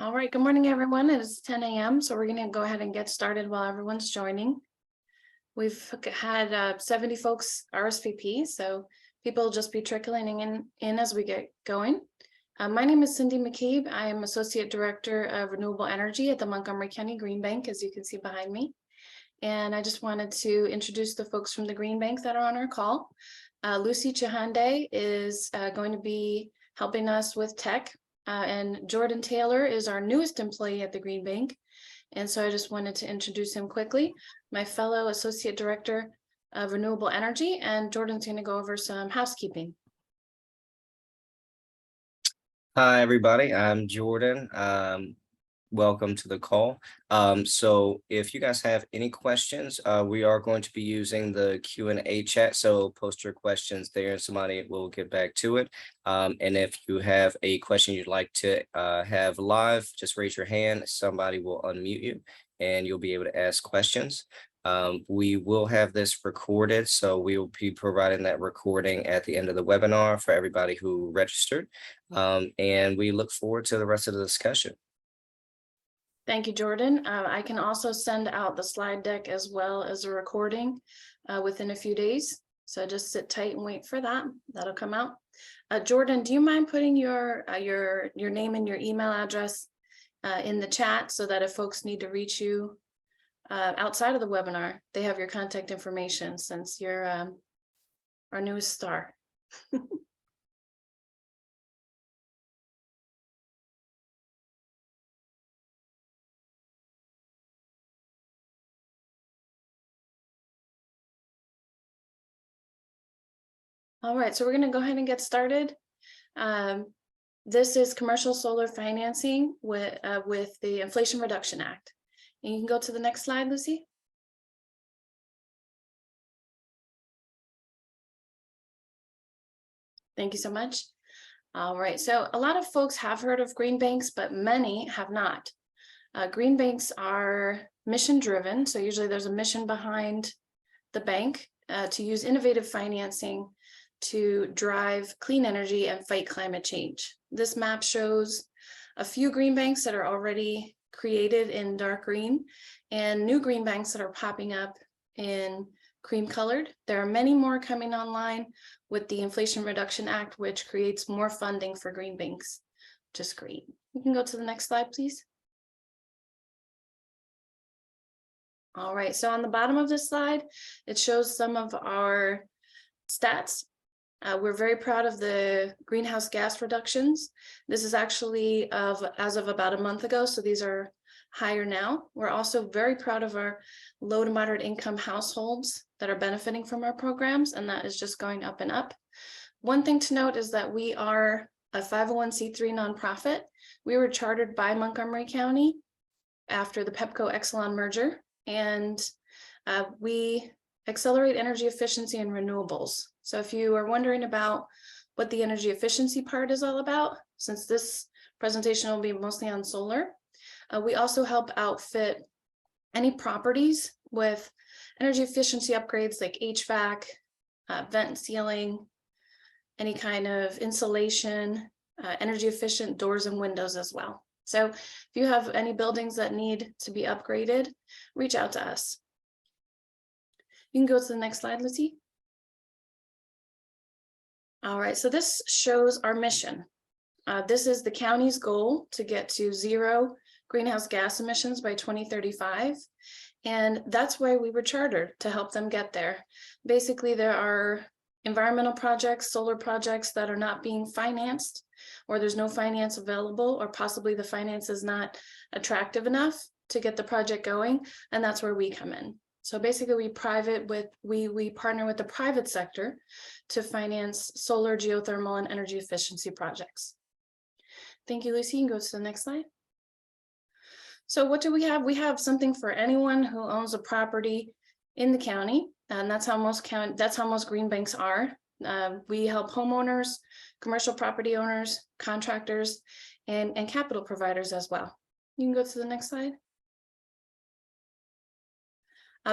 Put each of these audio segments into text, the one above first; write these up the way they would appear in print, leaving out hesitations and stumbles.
All right, good morning, everyone. It is 10 a.m. So we're going to go ahead and get started while everyone's joining. We've had 70 folks RSVP, so people will just be trickling in as we get going. My name is Cindy McCabe. I am Associate Director of Renewable Energy at the Montgomery County Green Bank, as you can see behind me. And I just wanted to introduce the folks from the Green Bank that are on our call. Lucy Chahande is going to be helping us with tech. And Jordan Taylor is our newest employee at the Green Bank. And so I just wanted to introduce him quickly, my fellow Associate Director of Renewable Energy, and Jordan's going to go over some housekeeping. Hi, everybody. I'm Jordan. Welcome to the call. So if you guys have any questions, we are going to be using the Q&A chat. So post your questions there and somebody will get back to it. And if you have a question you'd like to have live, just raise your hand. Somebody will unmute you and you'll be able to ask questions. We will have this recorded, so we will be providing that recording at the end of the webinar for everybody who registered. And we look forward to the rest of the discussion. Thank you, Jordan. I can also send out the slide deck as well as a recording within a few days. So just sit tight and wait for that. That'll come out. Jordan, do you mind putting your name and your email address in the chat so that if folks need to reach you outside of the webinar, they have your contact information since you're our newest star. All right, so we're going to go ahead and get started. This is commercial solar financing with the Inflation Reduction Act. And you can go to the next slide, Lucy. Thank you so much. All right, so a lot of folks have heard of green banks, but many have not. Green banks are mission driven, so usually there's a mission behind the bank to use innovative financing to drive clean energy and fight climate change. This map shows a few green banks that are already created in dark green and new green banks that are popping up in cream colored. There are many more coming online with the Inflation Reduction Act, which creates more funding for green banks. Just great. You can go to the next slide, please. All right, so on the bottom of this slide, it shows some of our stats. We're very proud of the greenhouse gas reductions. This is actually as of about a month ago, so these are higher now. We're also very proud of our low to moderate income households that are benefiting from our programs, and that is just going up and up. One thing to note is that we are a 501c3 nonprofit. We were chartered by Montgomery County after the Pepco Exelon merger, and we accelerate energy efficiency and renewables. So if you are wondering about what the energy efficiency part is all about, since this presentation will be mostly on solar, we also help outfit any properties with energy efficiency upgrades like HVAC, vent and ceiling, any kind of insulation, energy efficient doors and windows as well. So if you have any buildings that need to be upgraded, reach out to us. You can go to the next slide, Lucy. All right, so this shows our mission. This is the county's goal to get to zero greenhouse gas emissions by 2035. And that's why we were chartered, to help them get there. Basically, there are environmental projects, solar projects that are not being financed, or there's no finance available, or possibly the finance is not attractive enough to get the project going. And that's where we come in. So basically we partner with the private sector to finance solar, geothermal, and energy efficiency projects. Thank you, Lucy. You can go to the next slide. So what do we have? We have something for anyone who owns a property in the county, and that's how most green banks are. We help homeowners, commercial property owners, contractors, and capital providers as well. You can go to the next slide.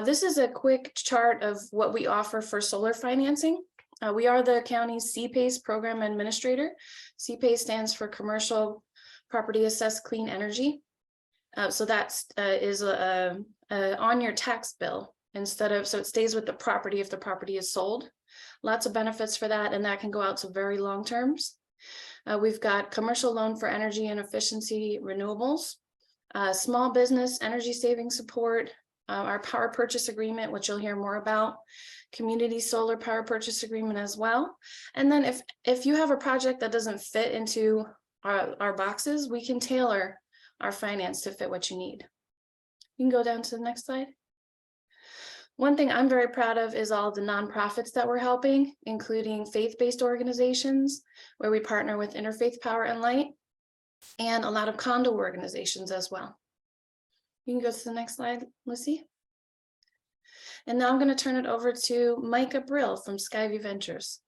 This is a quick chart of what we offer for solar financing. We are the county's CPACE program administrator. CPACE stands for Commercial property assessed clean energy. So that's is on your tax bill instead of, so it stays with the property if the property is sold. Lots of benefits for that, and that can go out to very long terms. We've got commercial loan for energy and efficiency renewables, small business energy saving support, our power purchase agreement, which you'll hear more about, community solar power purchase agreement as well. And then if you have a project that doesn't fit into our boxes, we can tailor our finance to fit what you need. You can go down to the next slide. One thing I'm very proud of is all the nonprofits that we're helping, including faith-based organizations, where we partner with Interfaith Power and Light, and a lot of condo organizations as well. You can go to the next slide, Lucy. And now I'm going to turn it over to Micah Brill from Skyview Ventures.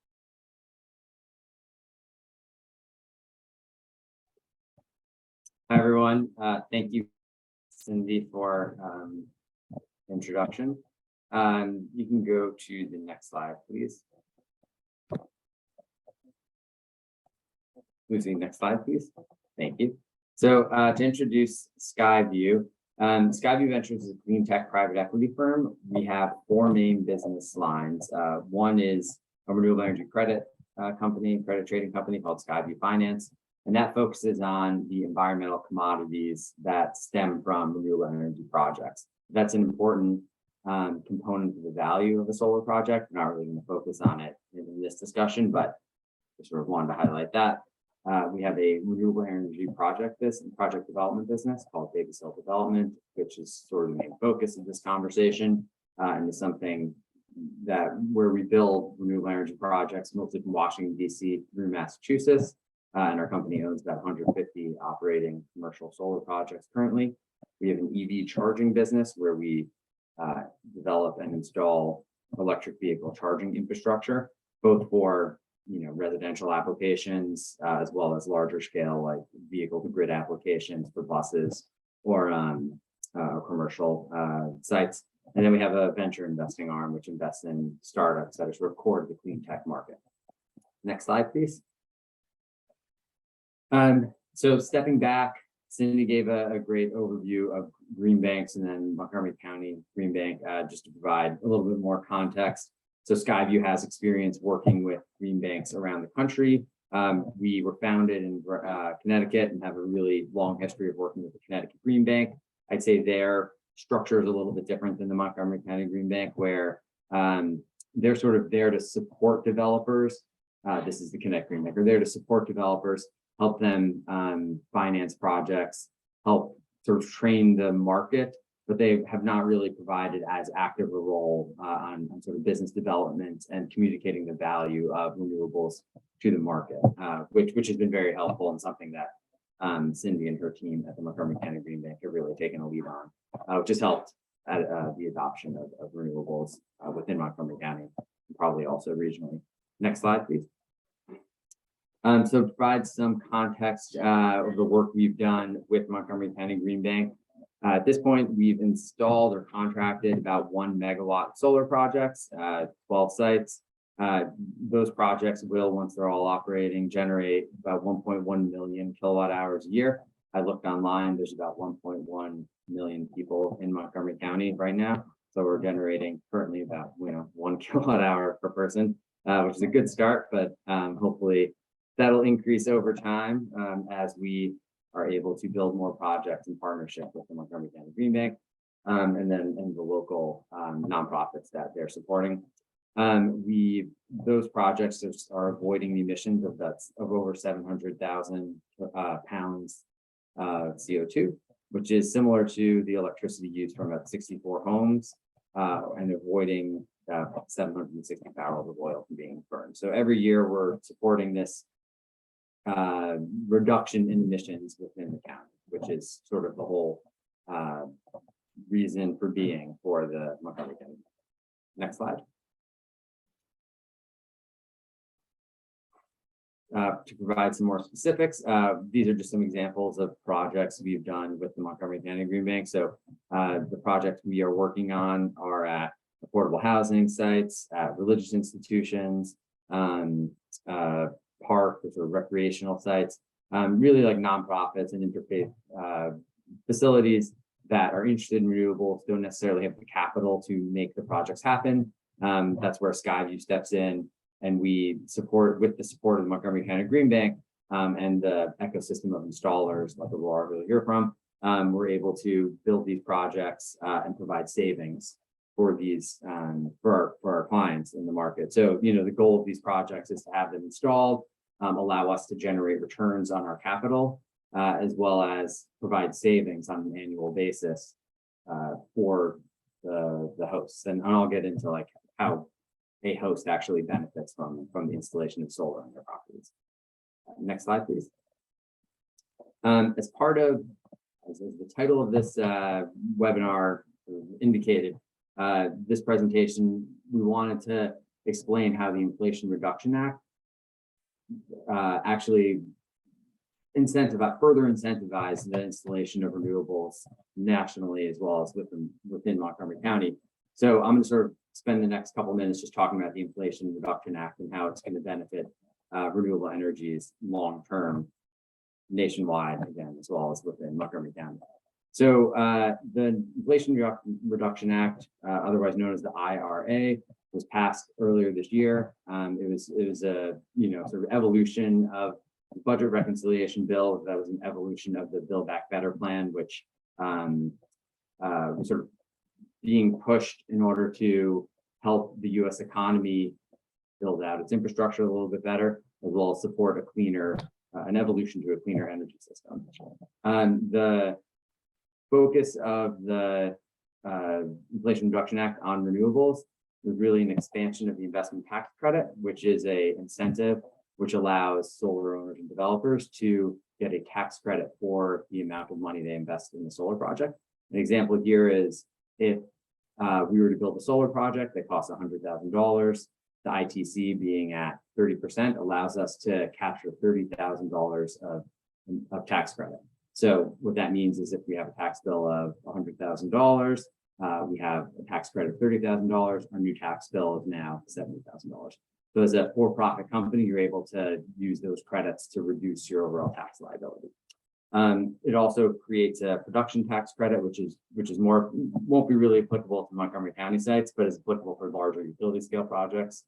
Hi, everyone. Thank you, Cindy, for introduction. You can go to the next slide, please. Lucy, next slide, please. Thank you. So to introduce Skyview, Skyview Ventures is a clean tech private equity firm. We have 4 main business lines. One is a renewable energy credit credit trading company called Skyview Finance. And that focuses on the environmental commodities that stem from renewable energy projects. That's an important component of the value of a solar project. We're not really going to focus on it in this discussion, but I sort of wanted to highlight that. We have a renewable energy project development business called Davis Hill Development, which is sort of the main focus of this conversation, and is something that where we build renewable energy projects, mostly from Washington, D.C. through Massachusetts. And our company owns about 150 operating commercial solar projects currently. We have an EV charging business where we develop and install electric vehicle charging infrastructure, both for residential applications as well as larger scale like vehicle to grid applications for buses or commercial sites. And then we have a venture investing arm which invests in startups that are sort of core to the clean tech market. Next slide, please. So stepping back, Cindy gave a great overview of green banks and then Montgomery County Green Bank, just to provide a little bit more context. So Skyview has experience working with green banks around the country. We were founded in Connecticut and have a really long history of working with the Connecticut Green Bank. I'd say their structure is a little bit different than the Montgomery County Green Bank, where they're sort of there to support developers. This is the Connecticut Green Bank. They're there to support developers, help them finance projects, help sort of train the market, but they have not really provided as active a role on sort of business development and communicating the value of renewables to the market, which has been very helpful and something that Cindy and her team at the Montgomery County Green Bank have really taken a lead on, which has helped at the adoption of renewables within Montgomery County, and probably also regionally. Next slide, please. So to provide some context of the work we've done with Montgomery County Green Bank, at this point, we've installed or contracted about 1 megawatt solar projects, 12 sites. Those projects will, once they're all operating, generate about 1.1 million kilowatt hours a year. I looked online, there's about 1.1 million people in Montgomery County right now. So we're generating currently about 1 kilowatt hour per person, which is a good start, but hopefully that'll increase over time as we are able to build more projects in partnership with the Montgomery County Green Bank and the local nonprofits that they're supporting. Those projects are avoiding the emissions of over 700,000 pounds of CO2, which is similar to the electricity used from about 64 homes and avoiding 760 barrels of oil from being burned. So every year we're supporting this reduction in emissions within the county, which is sort of the whole reason for being for the Montgomery County. Next slide. To provide some more specifics, these are just some examples of projects we've done with the Montgomery County Green Bank. So the projects we are working on are at affordable housing sites, at religious institutions, parks or recreational sites, really like nonprofits and interfaith facilities that are interested in renewables, don't necessarily have the capital to make the projects happen. That's where Skyview steps in, and we support, with the support of the Montgomery County Green Bank and the ecosystem of installers like Aurora really hear from, we're able to build these projects and provide savings for these for our clients in the market. So, the goal of these projects is to have them installed, allow us to generate returns on our capital, as well as provide savings on an annual basis for the hosts. And I'll get into like how a host actually benefits from the installation of solar on their properties. Next slide, please. As part of, as the title of this webinar indicated, this presentation, we wanted to explain how the Inflation Reduction Act actually further incentivize the installation of renewables nationally as well as within Montgomery County. So I'm going to sort of spend the next couple of minutes just talking about the Inflation Reduction Act and how it's going to benefit renewable energies long-term nationwide, again, as well as within Montgomery County. So the Inflation Reduction Act, otherwise known as the IRA, was passed earlier this year. It was a sort of evolution of the budget reconciliation bill. That was an evolution of the Build Back Better plan, which was sort of being pushed in order to help the U.S. economy build out its infrastructure a little bit better, as well as support a cleaner, an evolution to a cleaner energy system. The focus of the Inflation Reduction Act on renewables was really an expansion of the investment tax credit, which is a incentive which allows solar owners and developers to get a tax credit for the amount of money they invest in the solar project. An example here is if we were to build a solar project that costs $100,000, the ITC being at 30% allows us to capture $30,000 of tax credit. So what that means is if we have a tax bill of $100,000, we have a tax credit of $30,000, our new tax bill is now $70,000. So as a for-profit company, you're able to use those credits to reduce your overall tax liability. It also creates a production tax credit, which is more, won't be really applicable to Montgomery County sites, but is applicable for larger utility scale projects.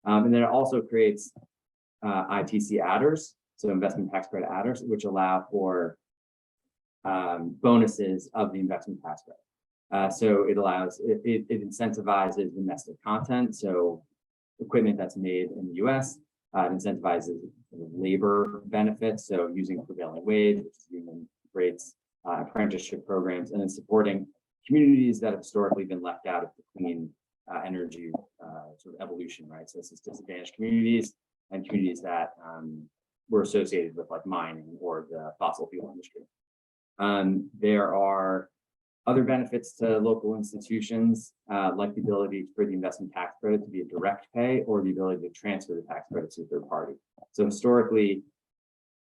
And then it also creates ITC adders, so investment tax credit adders, which allow for bonuses of the investment tax credit. So it allows, it incentivizes domestic content. So equipment that's made in the US, it incentivizes labor benefits. So using prevailing wage, which is union rates, apprenticeship programs, and then supporting communities that have historically been left out of the clean energy sort of evolution, right? So this is disadvantaged communities and communities that were associated with like mining or the fossil fuel industry. There are other benefits to local institutions, like the ability for the investment tax credit to be a direct pay or the ability to transfer the tax credits to a third party. So historically,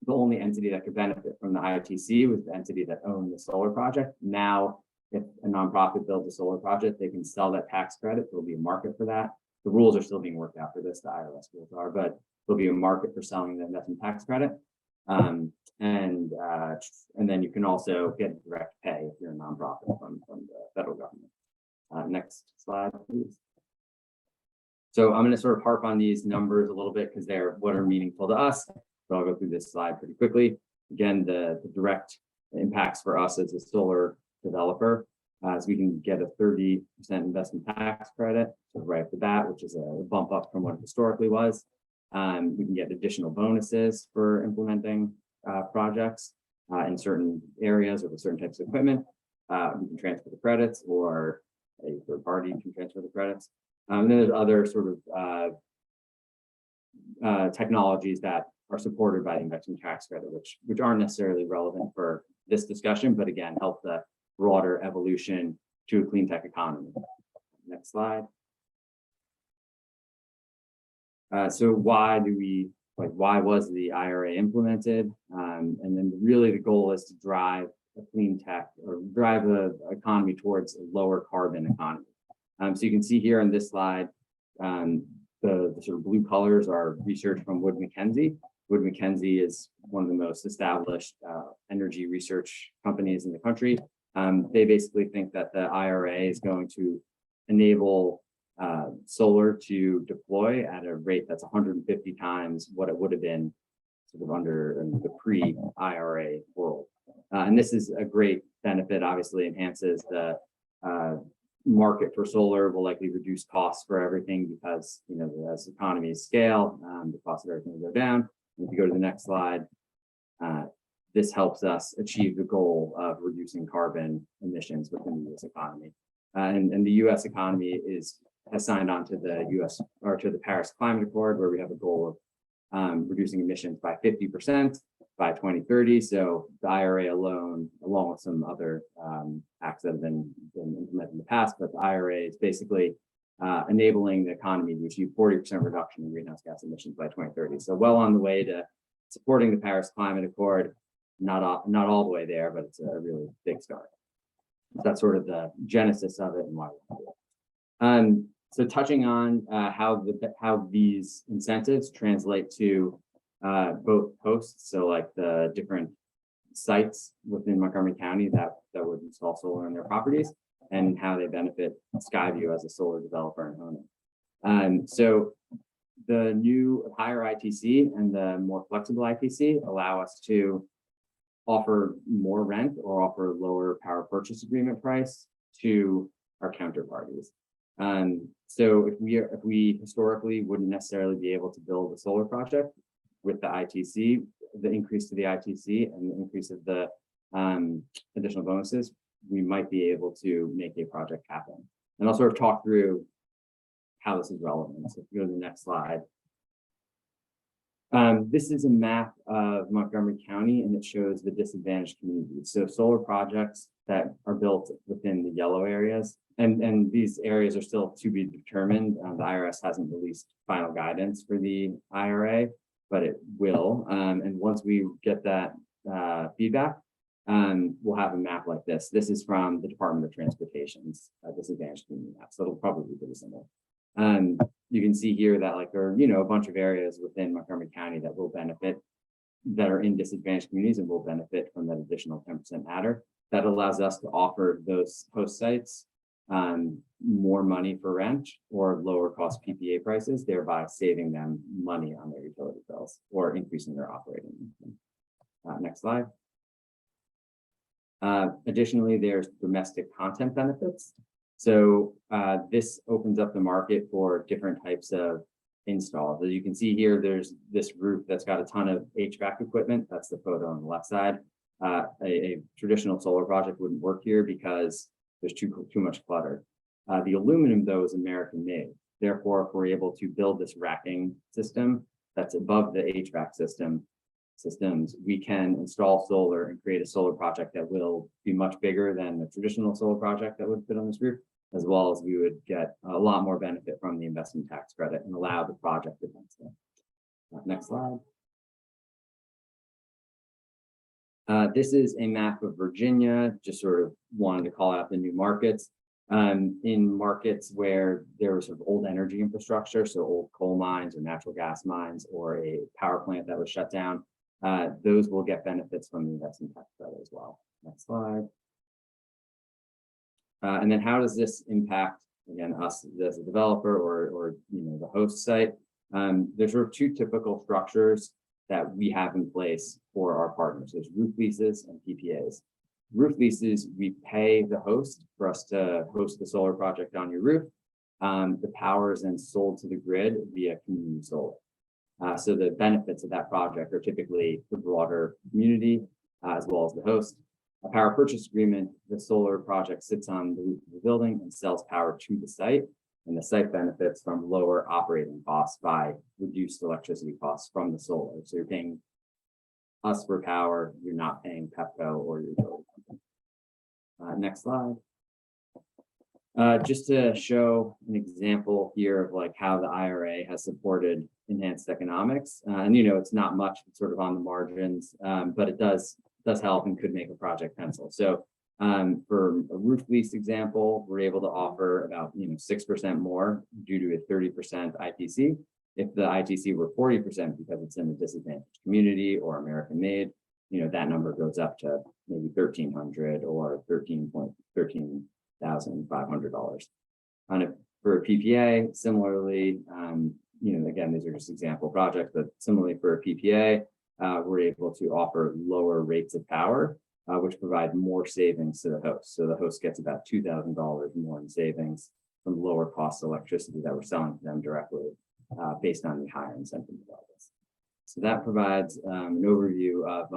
the only entity that could benefit from the ITC was the entity that owned the solar project. Now, if a nonprofit builds a solar project, they can sell that tax credit. There'll be a market for that. The rules are still being worked out for this, the IRS rules are, but there'll be a market for selling the investment tax credit. And then you can also get direct pay if you're a nonprofit from the federal government. Next slide, please. So I'm going to sort of harp on these numbers a little bit because they're what are meaningful to us, but I'll go through this slide pretty quickly. Again, the direct impacts for us as a solar developer, as we can get a 30% investment tax credit right off the bat, which is a bump up from what it historically was. We can get additional bonuses for implementing projects in certain areas or with certain types of equipment. We can transfer the credits, or a third party can transfer the credits. And then there's other sort of technologies that are supported by the investment tax credit, which aren't necessarily relevant for this discussion, but again, help the broader evolution to a clean tech economy. Next slide. So why was the IRA implemented? And then really the goal is to drive a clean tech or drive the economy towards a lower carbon economy. So you can see here on this slide, the sort of blue colors are research from Wood Mackenzie. Wood Mackenzie is one of the most established energy research companies in the country. They basically think that the IRA is going to enable solar to deploy at a rate that's 150 times what it would have been sort of under the pre-IRA world. And this is a great benefit, obviously enhances the market for solar, will likely reduce costs for everything because, you know, as economies scale, the cost of everything will go down. And if you go to the next slide, this helps us achieve the goal of reducing carbon emissions within the U.S. economy. And the U.S. economy has signed on to the U.S. or to the Paris Climate Accord, where we have a goal of reducing emissions by 50% by 2030. So the IRA alone, along with some other acts that have been implemented in the past, but the IRA is basically enabling the economy to achieve 40% reduction in greenhouse gas emissions by 2030. So well on the way to supporting the Paris Climate Accord. Not all the way there, but it's a really big start. So that's sort of the genesis of it and why we do it. So touching on how these incentives translate to both hosts, so like the different sites within Montgomery County that would install solar on their properties, and how they benefit Skyview as a solar developer and owner. So the new higher ITC and the more flexible ITC allow us to offer more rent or offer lower power purchase agreement price to our counterparties. So if we historically wouldn't necessarily be able to build a solar project with the ITC, the increase to the ITC and the increase of the additional bonuses, we might be able to make a project happen. And I'll sort of talk through how this is relevant. So if you go to the next slide. This is a map of Montgomery County, and it shows the disadvantaged communities. So solar projects that are built within the yellow areas, and these areas are still to be determined. The IRS hasn't released final guidance for the IRA, but it will. And once we get that feedback, we'll have a map like this. This is from the Department of Transportation's disadvantaged community map, so it'll probably be pretty similar. You can see here that like there are, you know, a bunch of areas within Montgomery County that will benefit, that are in disadvantaged communities and will benefit from that additional 10% adder. That allows us to offer those host sites more money for rent or lower cost PPA prices, thereby saving them money on their utility bills or increasing their operating income. Next slide. Additionally, there's domestic content benefits. So this opens up the market for different types of installs. As you can see here, there's this roof that's got a ton of HVAC equipment. That's the photo on the left side. A traditional solar project wouldn't work here because there's too much clutter. The aluminum, though, is American made. Therefore, if we're able to build this racking system that's above the HVAC systems, we can install solar and create a solar project that will be much bigger than the traditional solar project that would fit on this roof, as well as we would get a lot more benefit from the investment tax credit and allow the project to benefit. Next slide. This is a map of Virginia, just sort of wanted to call out the new markets. In markets where there was sort of old energy infrastructure, so old coal mines or natural gas mines or a power plant that was shut down, those will get benefits from the investment tax credit as well. Next slide. And then how does this impact, again, us as a developer or you know, the host site? There's sort of two typical structures that we have in place for our partners. There's roof leases and PPAs. Roof leases, we pay the host for us to host the solar project on your roof. The power is then sold to the grid via community solar. So the benefits of that project are typically the broader community as well as the host. A power purchase agreement, the solar project sits on the roof of the building and sells power to the site, and the site benefits from lower operating costs by reduced electricity costs from the solar. So you're paying us for power, you're not paying Pepco or your utility company. Next slide. Just to show an example here of like how the IRA has supported enhanced economics. And you know, it's not much, it's sort of on the margins, but it does help and could make a project pencil. So for a roof lease example, we're able to offer about 6% more due to a 30% ITC If the ITC were 40% because it's in a disadvantaged community or American made, that number goes up to maybe $1,300 or $13,500. For a PPA, similarly, again, these are just example projects, but similarly for a PPA, we're able to offer lower rates of power, which provide more savings to the host. So the host gets about $2,000 more in savings from lower cost electricity that we're selling to them directly, based on the higher incentive levels. So that provides an overview of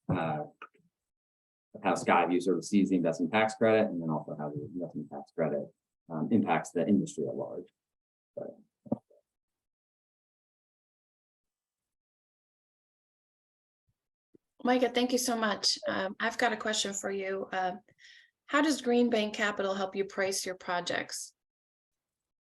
how Skyview sort of sees the investment tax credit, and then also how the investment tax credit impacts the industry at large. Micah, thank you so much. I've got a question for you. How does Green Bank Capital help you price your projects?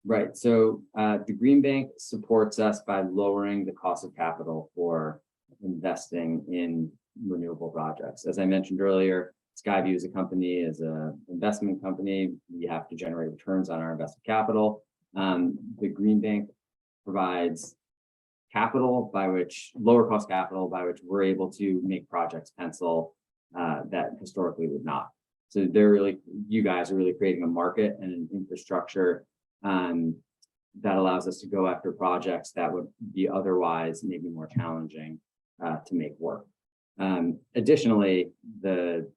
Right. So the Green Bank supports us by lowering the cost of capital for investing in renewable projects. As I mentioned earlier, Skyview as a company is an investment company. We have to generate returns on our invested capital. The Green Bank provides capital lower cost capital by which we're able to make projects pencil that historically would not. So you guys are really creating a market and an infrastructure that allows us to go after projects that would be otherwise maybe more challenging to make work. Additionally, the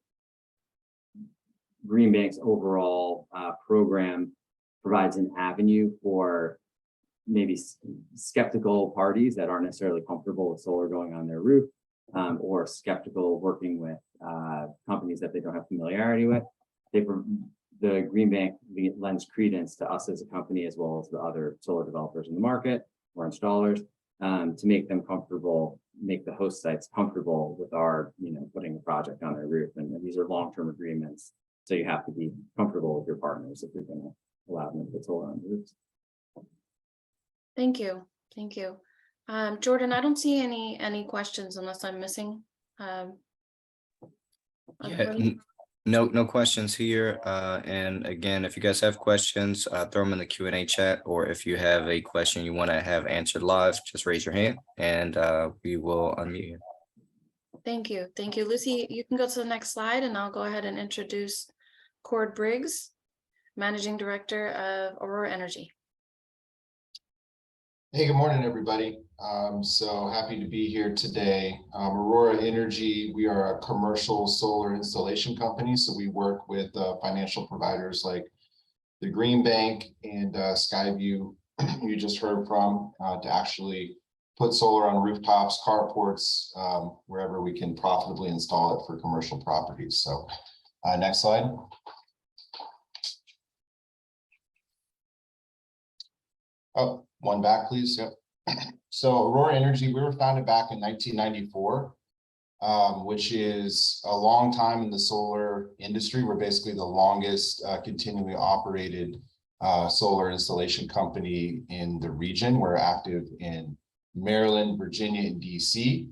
Green Bank's overall program provides an avenue for maybe skeptical parties that aren't necessarily comfortable with solar going on their roof, or skeptical working with companies that they don't have familiarity with. The Green Bank lends credence to us as a company, as well as the other solar developers in the market or installers, to make them comfortable, make the host sites comfortable with our, putting a project on their roof. And these are long-term agreements. So you have to be comfortable with your partners if you're going to allow them to put solar on the roofs. Thank you. Thank you. Jordan, I don't see any questions unless I'm missing. No questions here. And again, if you guys have questions, throw them in the Q&A chat, or if you have a question you want to have answered live, just raise your hand and we will unmute you. Thank you. Thank you. Lucy, you can go to the next slide and I'll go ahead and introduce Cord Briggs, Managing Director of Aurora Energy. Hey, good morning, everybody. So happy to be here today. Aurora Energy, we are a commercial solar installation company. So we work with financial providers like the Green Bank and Skyview, you just heard from, to actually put solar on rooftops, carports, wherever we can profitably install it for commercial properties. So next slide. Oh, one back, please. Yep. So Aurora Energy, we were founded back in 1994, which is a long time in the solar industry. We're basically the longest continually operated solar installation company in the region. We're active in Maryland, Virginia, and DC.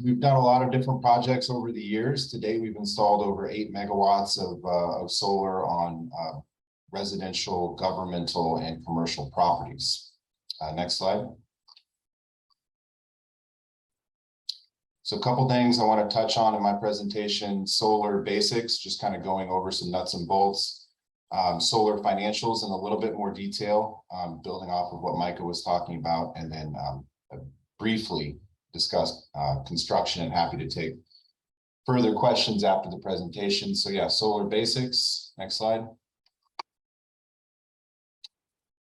We've done a lot of different projects over the years. Today, we've installed over 8 megawatts of solar on residential, governmental, and commercial properties. Next slide. So a couple things I want to touch on in my presentation: solar basics, just kind of going over some nuts and bolts, solar financials in a little bit more detail, building off of what Micah was talking about, and then briefly discuss construction, and happy to take further questions after the presentation. So yeah, solar basics. Next slide.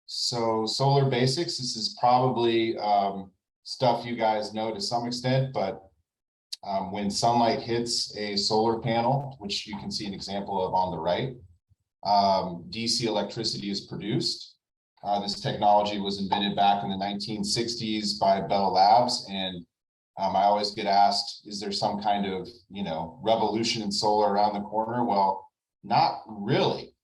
So solar basics, this is probably stuff you guys know to some extent, but when sunlight hits a solar panel, which you can see an example of on the right, DC electricity is produced. This technology was invented back in the 1960s by Bell Labs, and I always get asked, is there some kind of, revolution in solar around the corner? Well, not really.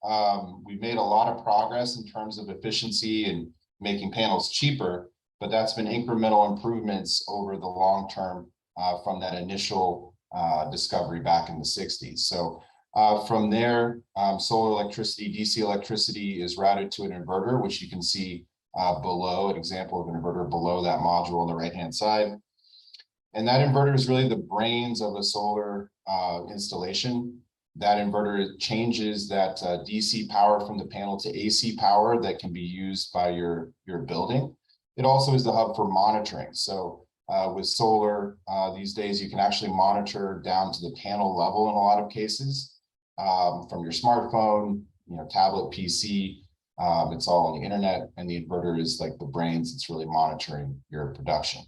We've made a lot of progress in terms of efficiency and making panels cheaper, but that's been incremental improvements over the long term from that initial discovery back in the 60s. So from there, solar electricity, DC electricity is routed to an inverter, which you can see below, an example of an inverter below that module on the right-hand side. And that inverter is really the brains of a solar installation. That inverter changes that DC power from the panel to AC power that can be used by your building. It also is the hub for monitoring. So with solar these days, you can actually monitor down to the panel level in a lot of cases from your smartphone, tablet, PC. It's all on the internet, and the inverter is like the brains. It's really monitoring your production.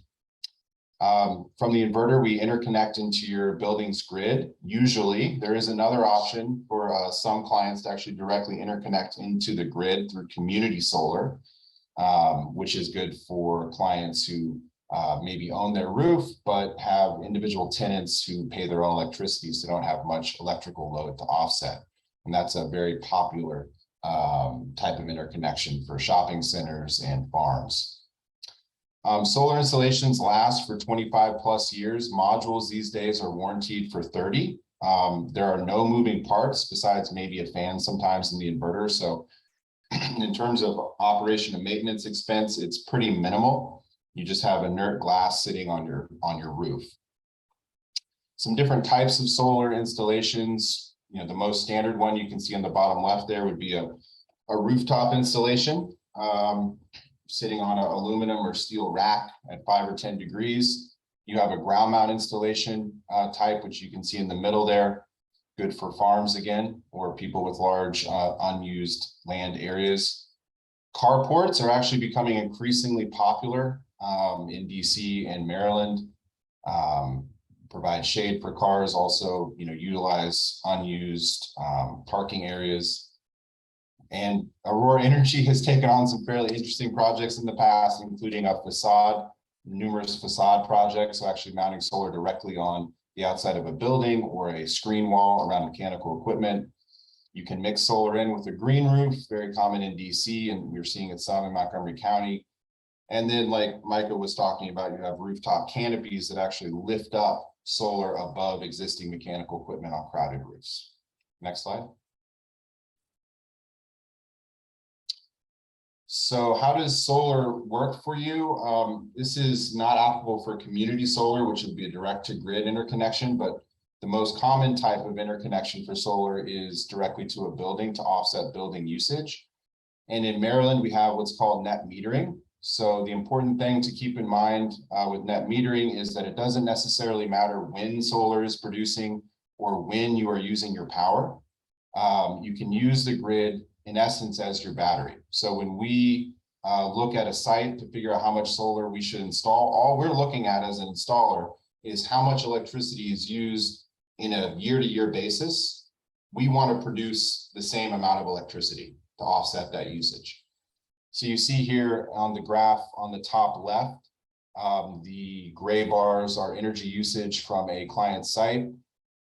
From the inverter, we interconnect into your building's grid. Usually, there is another option for some clients to actually directly interconnect into the grid through community solar, which is good for clients who maybe own their roof, but have individual tenants who pay their own electricity, so don't have much electrical load to offset. And that's a very popular type of interconnection for shopping centers and farms. Solar installations last for 25 plus years. Modules these days are warranted for 30. There are no moving parts besides maybe a fan sometimes in the inverter. So in terms of operation and maintenance expense, it's pretty minimal. You just have inert glass sitting on your roof. Some different types of solar installations. The most standard one you can see on the bottom left there would be a rooftop installation. Sitting on an aluminum or steel rack at 5 or 10 degrees. You have a ground mount installation type, which you can see in the middle there. Good for farms again, or people with large unused land areas. Carports are actually becoming increasingly popular in DC and Maryland. Provide shade for cars, also utilize unused parking areas. And Aurora Energy has taken on some fairly interesting projects in the past, including numerous facade projects, so actually mounting solar directly on the outside of a building or a screen wall around mechanical equipment. You can mix solar in with a green roof, very common in DC, and we're seeing it some in Montgomery County. And then, like Micah was talking about, you have rooftop canopies that actually lift up solar above existing mechanical equipment on crowded roofs. Next slide. So how does solar work for you? This is not applicable for community solar, which would be a direct to grid interconnection, but the most common type of interconnection for solar is directly to a building to offset building usage. And in Maryland, we have what's called net metering. So the important thing to keep in mind with net metering is that it doesn't necessarily matter when solar is producing or when you are using your power. You can use the grid in essence as your battery. So when we look at a site to figure out how much solar we should install, all we're looking at as an installer is how much electricity is used in a year-to-year basis. We want to produce the same amount of electricity to offset that usage. So you see here on the graph on the top left, the gray bars are energy usage from a client site.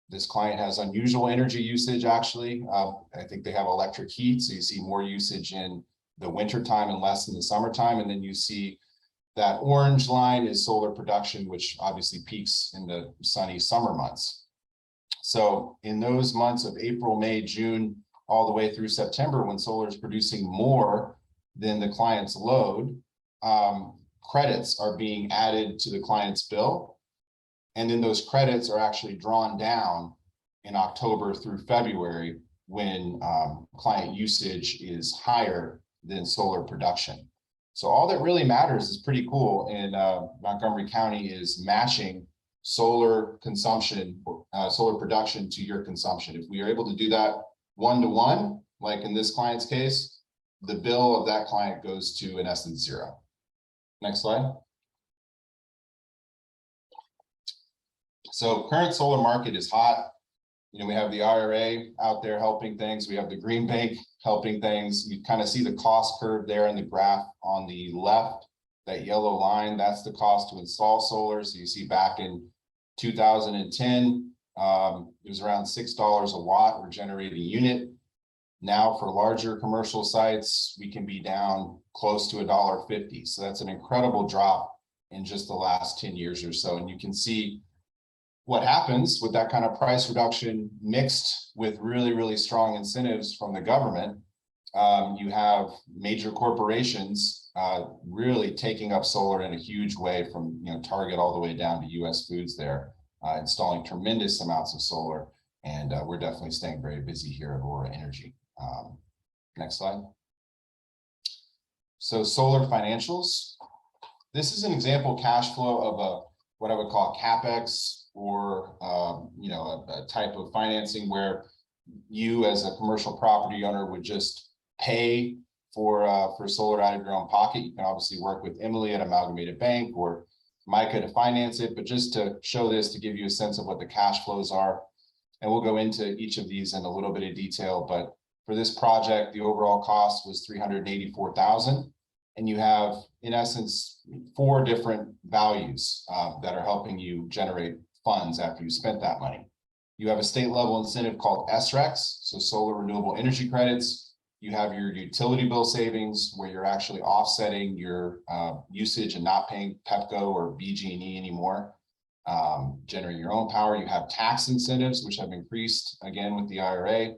This client has unusual energy usage, actually. I think they have electric heat, so you see more usage in the winter time and less in the summertime. And then you see that orange line is solar production, which obviously peaks in the sunny summer months. So in those months of April, May, June, all the way through September, when solar is producing more than the client's load, credits are being added to the client's bill. And then those credits are actually drawn down in October through February when client usage is higher than solar production. So all that really matters is pretty cool in Montgomery County is matching solar consumption, solar production to your consumption. If we are able to do that one-to-one, like in this client's case, the bill of that client goes to, in essence, zero. Next slide. So current solar market is hot. We have the IRA out there helping things. We have the Green Bank helping things. You kind of see the cost curve there in the graph on the left, that yellow line, that's the cost to install solar. So you see back in 2010, it was around $6 a watt per generating unit. Now for larger commercial sites, we can be down close to $1.50. So that's an incredible drop in just the last 10 years or so. And you can see what happens with that kind of price reduction mixed with really, really strong incentives from the government. You have major corporations really taking up solar in a huge way from, Target all the way down to US Foods there, installing tremendous amounts of solar. And we're definitely staying very busy here at Aurora Energy. Next slide. So solar financials. This is an example cash flow of what I would call CapEx, or a type of financing where you as a commercial property owner would just pay for solar out of your own pocket. You can obviously work with Emily at Amalgamated Bank or Micah to finance it, but just to show this, to give you a sense of what the cash flows are. And we'll go into each of these in a little bit of detail, but for this project, the overall cost was $384,000. And you have, in essence, 4 different values that are helping you generate funds after you spent that money. You have a state level incentive called SRECs, so solar renewable energy credits. You have your utility bill savings, where you're actually offsetting your usage and not paying Pepco or BG&E anymore, generating your own power. You have tax incentives, which have increased again with the IRA.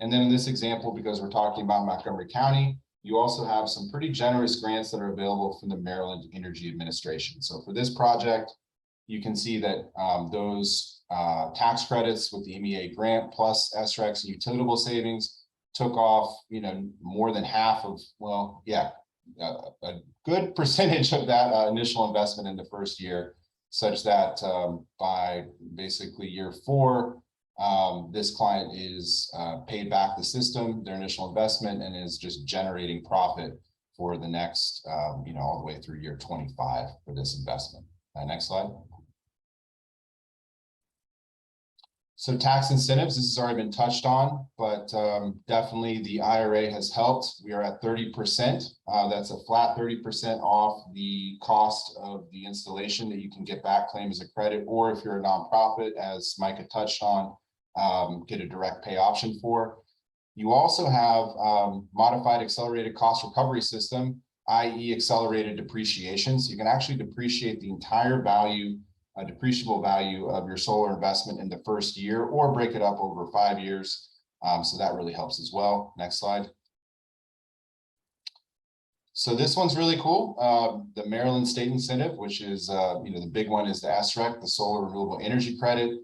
And then in this example, because we're talking about Montgomery County, you also have some pretty generous grants that are available from the Maryland Energy Administration. So for this project, you can see that those tax credits with the MEA grant plus SRECs and utility bill savings took off, more than half of, a good percentage of that initial investment in the first year, such that by basically year 4, this client is paid back the system, their initial investment, and is just generating profit for the next, all the way through year 25 for this investment. Next slide. So tax incentives, this has already been touched on, but definitely the IRA has helped. We are at 30%. That's a flat 30% off the cost of the installation that you can get back, claim as a credit, or if you're a nonprofit, as Micah touched on, get a direct pay option for. You also have modified accelerated cost recovery system, i.e. accelerated depreciation. So you can actually depreciate the entire value, depreciable value of your solar investment in the first year, or break it up over 5 years. So that really helps as well. Next slide. So this one's really cool. The Maryland State Incentive, which is, the big one is the SREC, the Solar Renewable Energy Credit.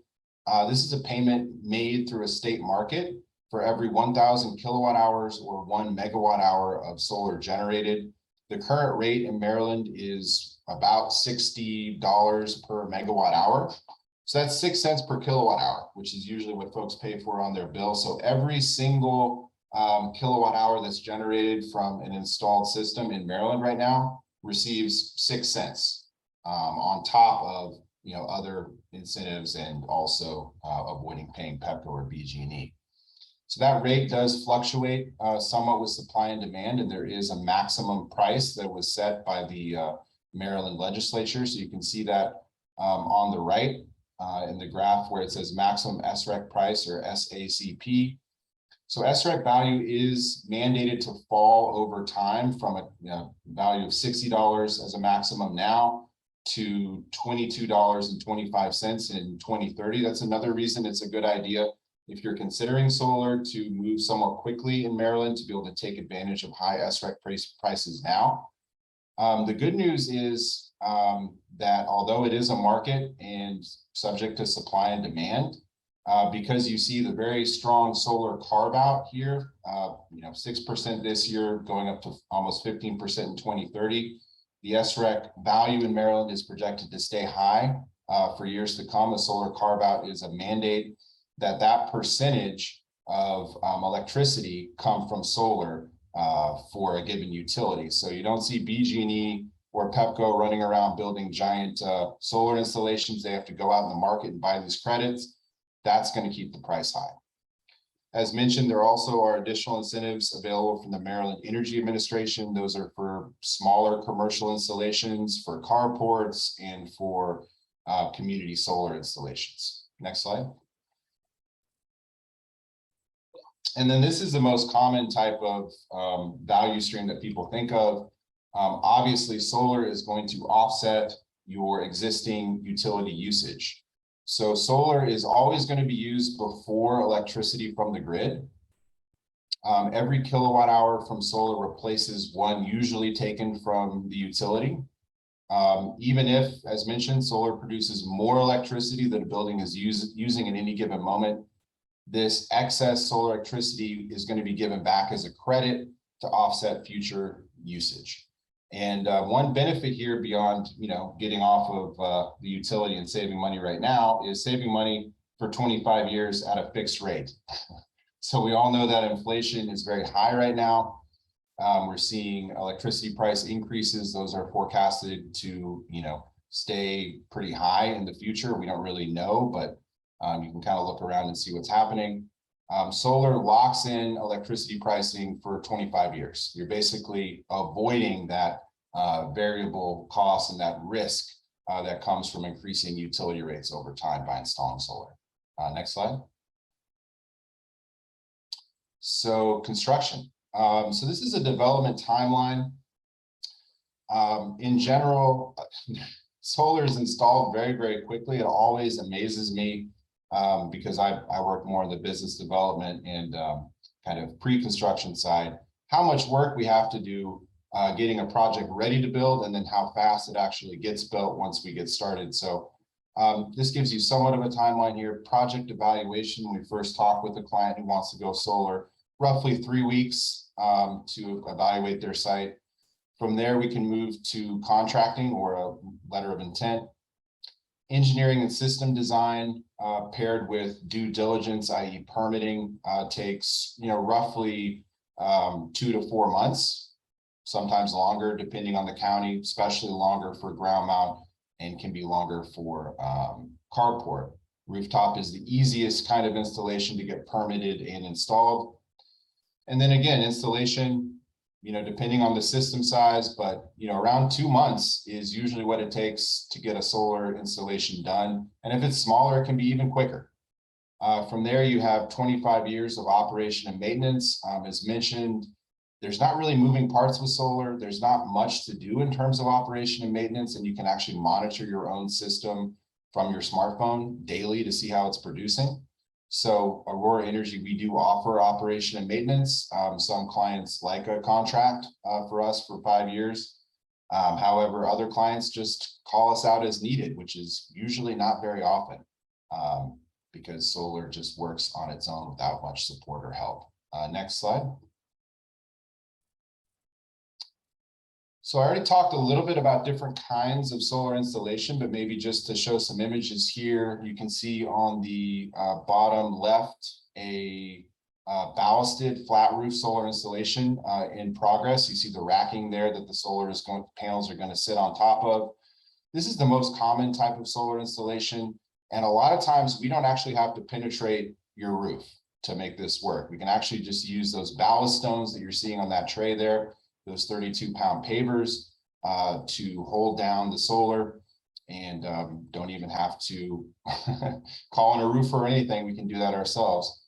This is a payment made through a state market for every 1,000 kilowatt hours or 1 megawatt hour of solar generated. The current rate in Maryland is about $60 per megawatt hour. So that's 6 cents per kilowatt hour, which is usually what folks pay for on their bill. So every single kilowatt hour that's generated from an installed system in Maryland right now receives 6 cents on top of other incentives, and also avoiding paying Pepco or BG&E. So that rate does fluctuate somewhat with supply and demand, and there is a maximum price that was set by the Maryland legislature. So you can see that on the right in the graph where it says maximum SREC price, or SACP. So SREC value is mandated to fall over time from a value of $60 as a maximum now to $22.25 in 2030. That's another reason it's a good idea, if you're considering solar, to move somewhat quickly in Maryland to be able to take advantage of high SREC prices now. The good news is that although it is a market and subject to supply and demand, because you see the very strong solar carve out here, 6% this year going up to almost 15% in 2030. The SREC value in Maryland is projected to stay high for years to come. The solar carve out is a mandate that percentage of electricity come from solar for a given utility. So you don't see BG&E or Pepco running around building giant solar installations. They have to go out in the market and buy these credits. That's going to keep the price high. As mentioned, there also are additional incentives available from the Maryland Energy Administration. Those are for smaller commercial installations, for carports, and for community solar installations. Next slide. And then this is the most common type of value stream that people think of. Obviously, solar is going to offset your existing utility usage. So solar is always going to be used before electricity from the grid. Every kilowatt hour from solar replaces one usually taken from the utility. Even if, as mentioned, solar produces more electricity that a building is using in any given moment, this excess solar electricity is going to be given back as a credit to offset future usage. And one benefit here beyond, getting off of the utility and saving money right now is saving money for 25 years at a fixed rate. So we all know that inflation is very high right now. We're seeing electricity price increases. Those are forecasted to, stay pretty high in the future. We don't really know, but you can kind of look around and see what's happening. Solar locks in electricity pricing for 25 years. You're basically avoiding that variable cost and that risk that comes from increasing utility rates over time by installing solar. Next slide. So construction. So this is a development timeline. In general, solar is installed very, very quickly. It always amazes me because I work more in the business development and kind of pre-construction side, how much work we have to do getting a project ready to build, and then how fast it actually gets built once we get started. So this gives you somewhat of a timeline here. Project evaluation, when we first talk with a client who wants to go solar, roughly 3 weeks to evaluate their site. From there, we can move to contracting or a letter of intent. Engineering and system design paired with due diligence, i.e. permitting, takes roughly 2 to 4 months, sometimes longer depending on the county, especially longer for ground mount and can be longer for carport. Rooftop is the easiest kind of installation to get permitted and installed. And then again, installation, depending on the system size, but around 2 months is usually what it takes to get a solar installation done. And if it's smaller, it can be even quicker. From there, you have 25 years of operation and maintenance. As mentioned, there's not really moving parts with solar. There's not much to do in terms of operation and maintenance, and you can actually monitor your own system from your smartphone daily to see how it's producing. So Aurora Energy, we do offer operation and maintenance. Some clients like a contract for us for 5 years. However, other clients just call us out as needed, which is usually not very often because solar just works on its own without much support or help. Next slide. So I already talked a little bit about different kinds of solar installation, but maybe just to show some images here, you can see on the bottom left a ballasted flat roof solar installation in progress. You see the racking there that the panels are going to sit on top of. This is the most common type of solar installation, and a lot of times we don't actually have to penetrate your roof to make this work. We can actually just use those ballast stones that you're seeing on that tray there, those 32-pound pavers to hold down the solar, and don't even have to call in a roofer or anything. We can do that ourselves.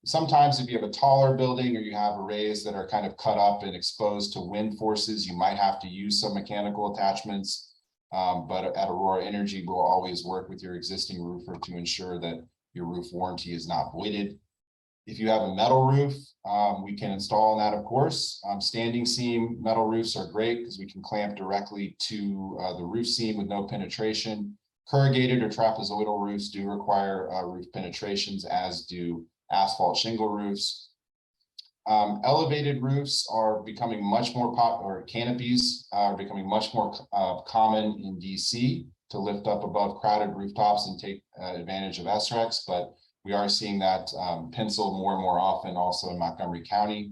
Sometimes if you have a taller building or you have arrays that are kind of cut up and exposed to wind forces, you might have to use some mechanical attachments. But at Aurora Energy, we'll always work with your existing roofer to ensure that your roof warranty is not voided. If you have a metal roof, we can install that, of course. Standing seam metal roofs are great because we can clamp directly to the roof seam with no penetration. Corrugated or trapezoidal roofs do require roof penetrations, as do asphalt shingle roofs. Elevated roofs are becoming much more popular. Canopies are becoming much more common in DC to lift up above crowded rooftops and take advantage of SRECs, but we are seeing that penciled more and more often also in Montgomery County.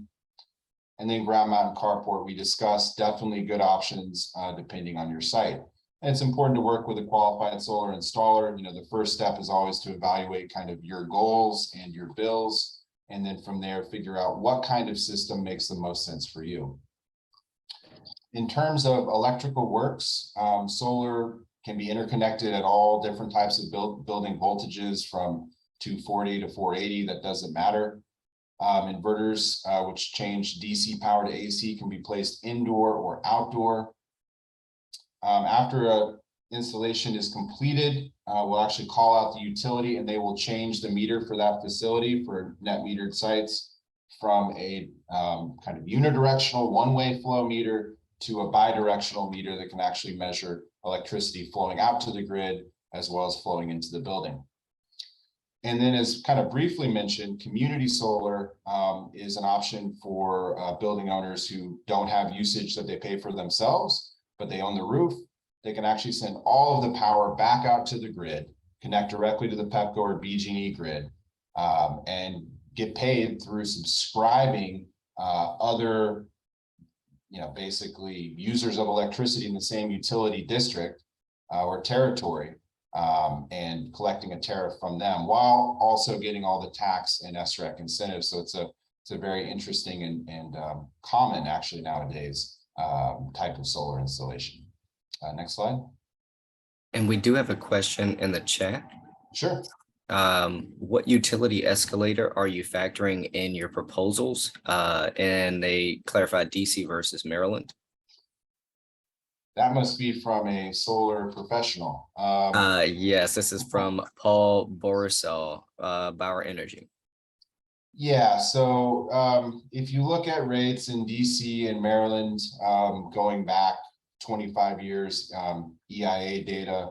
And then ground mount and carport, we discussed, definitely good options depending on your site. And it's important to work with a qualified solar installer. The first step is always to evaluate kind of your goals and your bills. And then from there, figure out what kind of system makes the most sense for you. In terms of electrical works, solar can be interconnected at all different types of building voltages from 240 to 480, that doesn't matter. Inverters, which change DC power to AC, can be placed indoor or outdoor. After an installation is completed, we'll actually call out the utility and they will change the meter for that facility for net metered sites. from a kind of unidirectional one-way flow meter to a bidirectional meter that can actually measure electricity flowing out to the grid as well as flowing into the building. And then, as kind of briefly mentioned, community solar is an option for building owners who don't have usage that they pay for themselves, but they own the roof. They can actually send all of the power back out to the grid, connect directly to the Pepco or BG&E grid, and get paid through subscribing other, basically users of electricity in the same utility district or territory, and collecting a tariff from them while also getting all the tax and SREC incentives. So it's a very interesting and common, actually nowadays, type of solar installation. Next slide. And we do have a question in the chat. Sure. What utility escalator are you factoring in your proposals? And they clarified DC versus Maryland. That must be from a solar professional. Yes, this is from Paul Borisov, Aurora Energy. Yeah, so if you look at rates in DC and Maryland, going back 25 years, EIA data,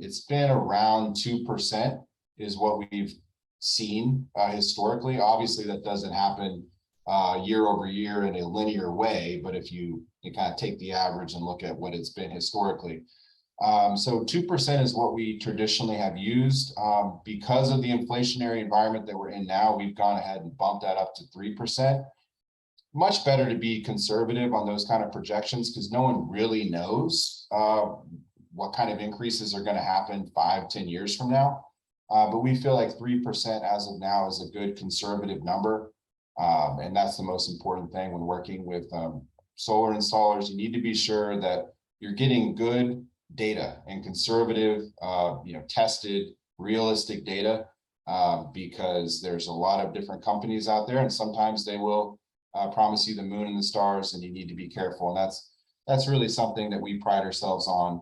it's been around 2% is what we've seen historically. Obviously, that doesn't happen year over year in a linear way, but if you kind of take the average and look at what it's been historically. So 2% is what we traditionally have used. Because of the inflationary environment that we're in now, we've gone ahead and bumped that up to 3%. Much better to be conservative on those kind of projections because no one really knows what kind of increases are going to happen 5-10 years from now. But we feel like 3% as of now is a good conservative number. And that's the most important thing when working with solar installers. You need to be sure that you're getting good data and conservative, tested, realistic data, because there's a lot of different companies out there, and sometimes they will promise you the moon and the stars, and you need to be careful. And that's really something that we pride ourselves on,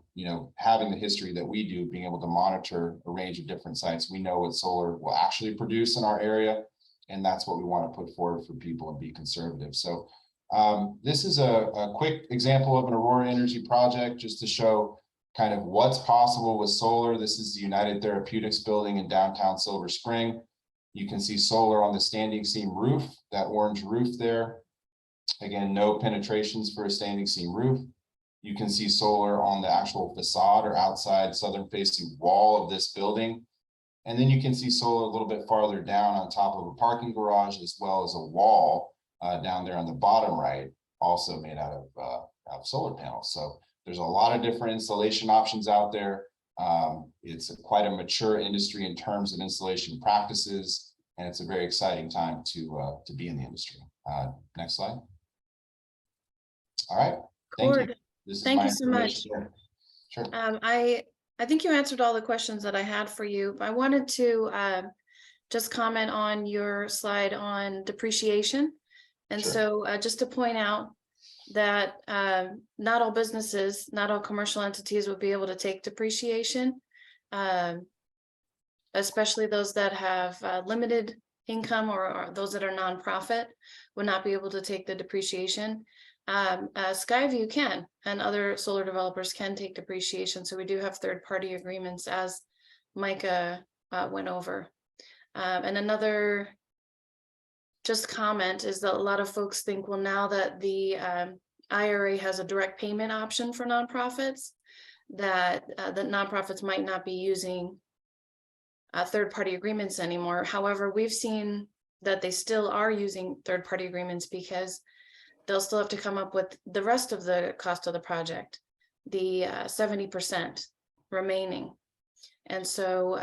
having the history that we do, being able to monitor a range of different sites. We know what solar will actually produce in our area, and that's what we want to put forward for people and be conservative. So this is a quick example of an Aurora Energy project just to show kind of what's possible with solar. This is the United Therapeutics building in downtown Silver Spring. You can see solar on the standing seam roof, that orange roof there. Again, no penetrations for a standing seam roof. You can see solar on the actual facade or outside southern facing wall of this building. And then you can see solar a little bit farther down on top of a parking garage, as well as a wall down there on the bottom right, also made out of solar panels. So there's a lot of different installation options out there. It's quite a mature industry in terms of installation practices, and it's a very exciting time to be in the industry. Next slide. All right. Thank you. Thank you so much. Sure. I think you answered all the questions that I had for you. I wanted to just comment on your slide on depreciation. And Sure. So just to point out that not all businesses, not all commercial entities will be able to take depreciation, especially those that have limited income or those that are nonprofit would not be able to take the depreciation. Skyview can, and other solar developers can take depreciation. So we do have third-party agreements, as Micah went over. And another just comment is that a lot of folks think, well, now that the IRA has a direct payment option for nonprofits, that nonprofits might not be using third-party agreements anymore. However, we've seen that they still are using third-party agreements because they'll still have to come up with the rest of the cost of the project, the 70% remaining. And so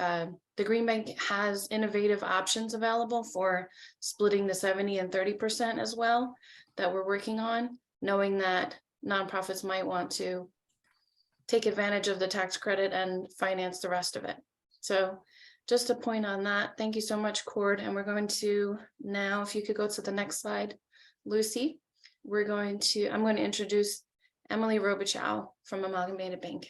the Green Bank has innovative options available for splitting the 70 and 30% as well that we're working on, knowing that nonprofits might want to take advantage of the tax credit and finance the rest of it. So just a point on that. Thank you so much, Cord. And we're going to now, if you could go to the next slide, Lucy. I'm going to introduce Emily Robichow from Amalgamated Bank.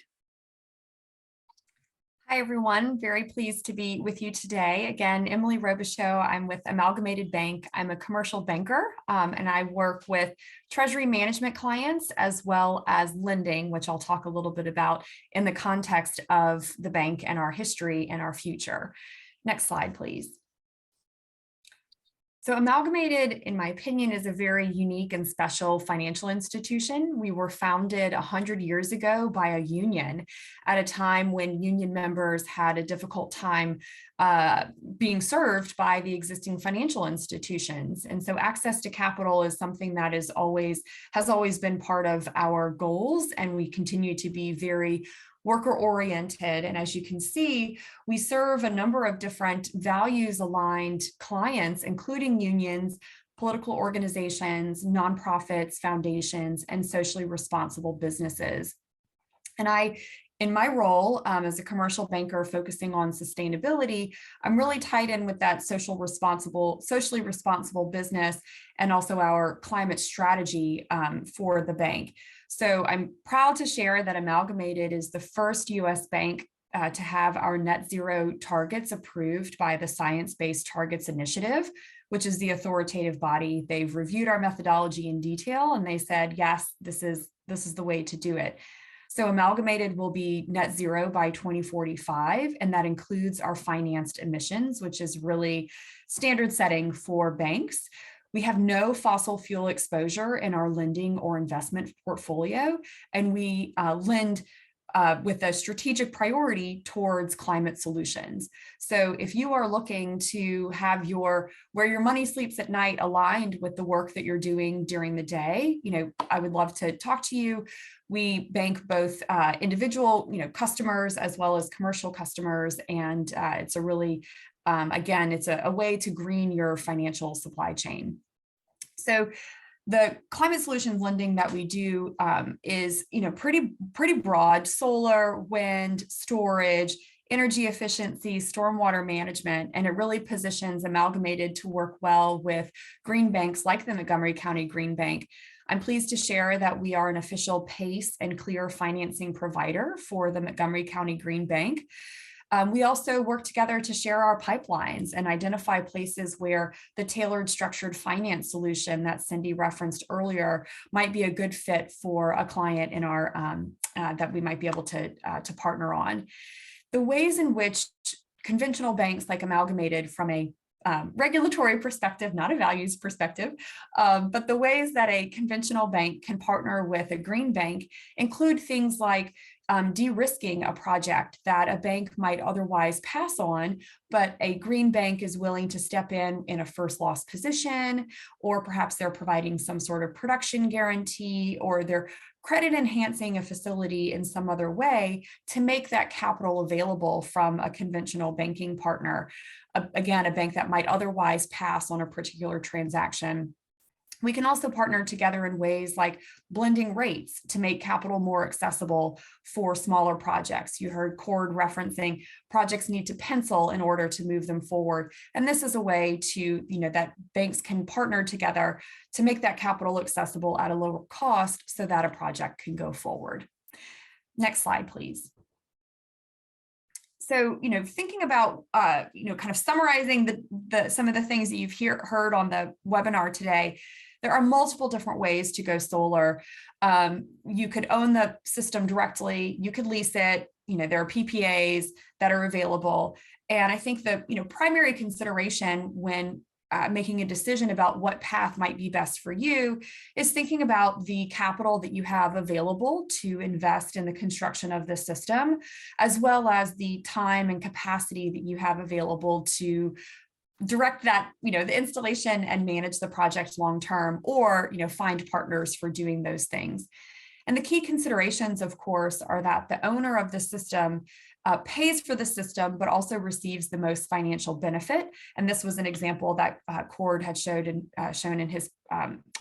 Hi, everyone. Very pleased to be with you today. Again, Emily Robichaux. I'm with Amalgamated Bank. I'm a commercial banker, and I work with treasury management clients as well as lending, which I'll talk a little bit about in the context of the bank and our history and our future. Next slide, please. So Amalgamated, in my opinion, is a very unique and special financial institution. We were founded 100 years ago by a union at a time when union members had a difficult time being served by the existing financial institutions. And so access to capital is something that has always been part of our goals, and we continue to be very worker-oriented. And as you can see, we serve a number of different values-aligned clients, including unions, political organizations, nonprofits, foundations, and socially responsible businesses. And in my role as a commercial banker focusing on sustainability, I'm really tied in with that socially responsible business and also our climate strategy for the bank. So I'm proud to share that Amalgamated is the first US bank to have our net zero targets approved by the Science Based Targets Initiative, which is the authoritative body. They've reviewed our methodology in detail and they said, yes, this is the way to do it. So Amalgamated will be net zero by 2045, and that includes our financed emissions, which is really standard setting for banks. We have no fossil fuel exposure in our lending or investment portfolio, and we lend with a strategic priority towards climate solutions. So if you are looking to have where your money sleeps at night aligned with the work that you're doing during the day, I would love to talk to you. We bank both individual, customers as well as commercial customers, and it's a really, again, it's a way to green your financial supply chain. So the climate solutions lending that we do is, pretty broad: solar, wind, storage, energy efficiency, stormwater management, and it really positions Amalgamated to work well with green banks like the Montgomery County Green Bank. I'm pleased to share that we are an official PACE and clear financing provider for the Montgomery County Green Bank. We also work together to share our pipelines and identify places where the tailored structured finance solution that Cindy referenced earlier might be a good fit for a client in our that we might be able to partner on. The ways in which conventional banks like Amalgamated, from a regulatory perspective, not a values perspective, but the ways that a conventional bank can partner with a green bank include things like de-risking a project that a bank might otherwise pass on, but a green bank is willing to step in a first loss position, or perhaps they're providing some sort of production guarantee, or they're credit enhancing a facility in some other way to make that capital available from a conventional banking partner. Again, a bank that might otherwise pass on a particular transaction. We can also partner together in ways like blending rates to make capital more accessible for smaller projects. You heard Cord referencing projects need to pencil in order to move them forward. And this is a way to, that banks can partner together to make that capital accessible at a lower cost so that a project can go forward. Next slide, please. So, thinking about, kind of summarizing some of the things that you've heard on the webinar today, there are multiple different ways to go solar. You could own the system directly, you could lease it, there are PPAs that are available. And I think the primary consideration when making a decision about what path might be best for you is thinking about the capital that you have available to invest in the construction of the system, as well as the time and capacity that you have available to direct that, the installation and manage the project long-term, or, find partners for doing those things. And the key considerations, of course, are that the owner of the system pays for the system, but also receives the most financial benefit. And this was an example that Cord had shown in his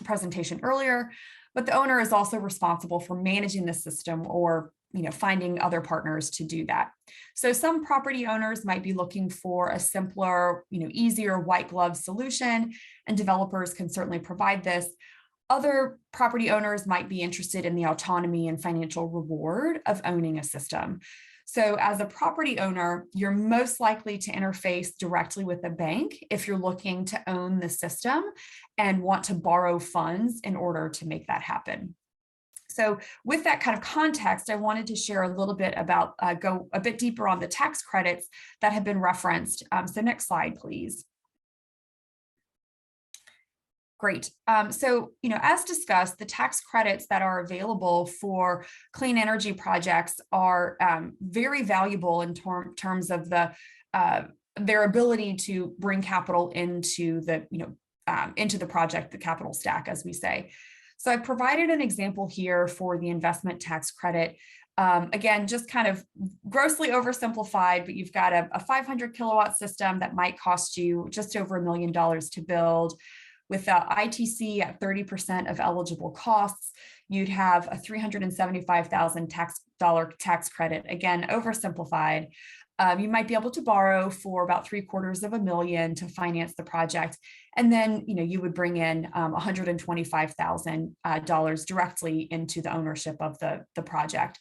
presentation earlier. But the owner is also responsible for managing the system, or finding other partners to do that. So some property owners might be looking for a simpler, easier white glove solution, and developers can certainly provide this. Other property owners might be interested in the autonomy and financial reward of owning a system. So as a property owner, you're most likely to interface directly with the bank if you're looking to own the system and want to borrow funds in order to make that happen. So with that kind of context, I wanted to share a little bit about, go a bit deeper on the tax credits that have been referenced. So next slide, please. Great. So, as discussed, the tax credits that are available for clean energy projects are very valuable in terms of their ability to bring capital into the project, the capital stack, as we say. So I've provided an example here for the investment tax credit. Again, just kind of grossly oversimplified, but you've got a 500 kilowatt system that might cost you just over $1 million to build. With ITC at 30% of eligible costs, you'd have a $375,000 tax credit. Again, oversimplified. You might be able to borrow for about $750,000 to finance the project. And then, you would bring in $125,000 directly into the ownership of the project.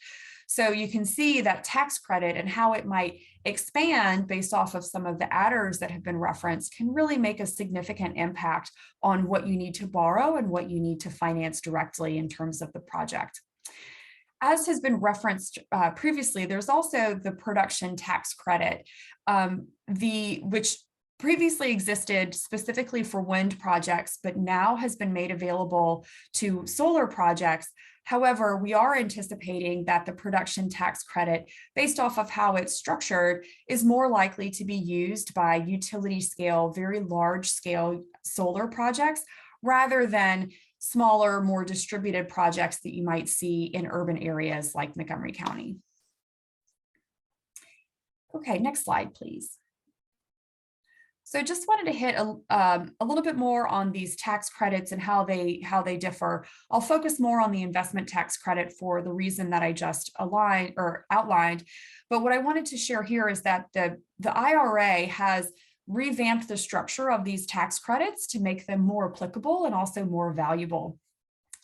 So you can see that tax credit and how it might expand based off of some of the adders that have been referenced can really make a significant impact on what you need to borrow and what you need to finance directly in terms of the project. As has been referenced previously, there's also the production tax credit, which previously existed specifically for wind projects, but now has been made available to solar projects. However, we are anticipating that the production tax credit, based off of how it's structured, is more likely to be used by utility scale, very large scale solar projects, rather than smaller, more distributed projects that you might see in urban areas like Montgomery County. Okay, next slide, please. So just wanted to hit a little bit more on these tax credits and how they differ. I'll focus more on the investment tax credit for the reason that I just outlined. But what I wanted to share here is that the IRA has revamped the structure of these tax credits to make them more applicable and also more valuable.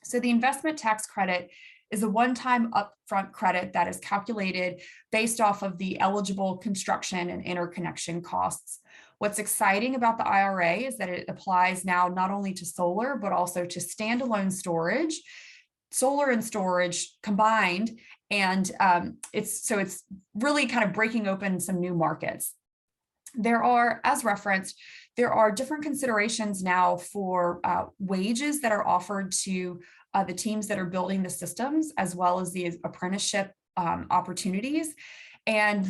So the investment tax credit is a one-time upfront credit that is calculated based off of the eligible construction and interconnection costs. What's exciting about the IRA is that it applies now not only to solar, but also to standalone storage, solar and storage combined. And it's really kind of breaking open some new markets. There are, as referenced, there are different considerations now for wages that are offered to the teams that are building the systems, as well as the apprenticeship opportunities. And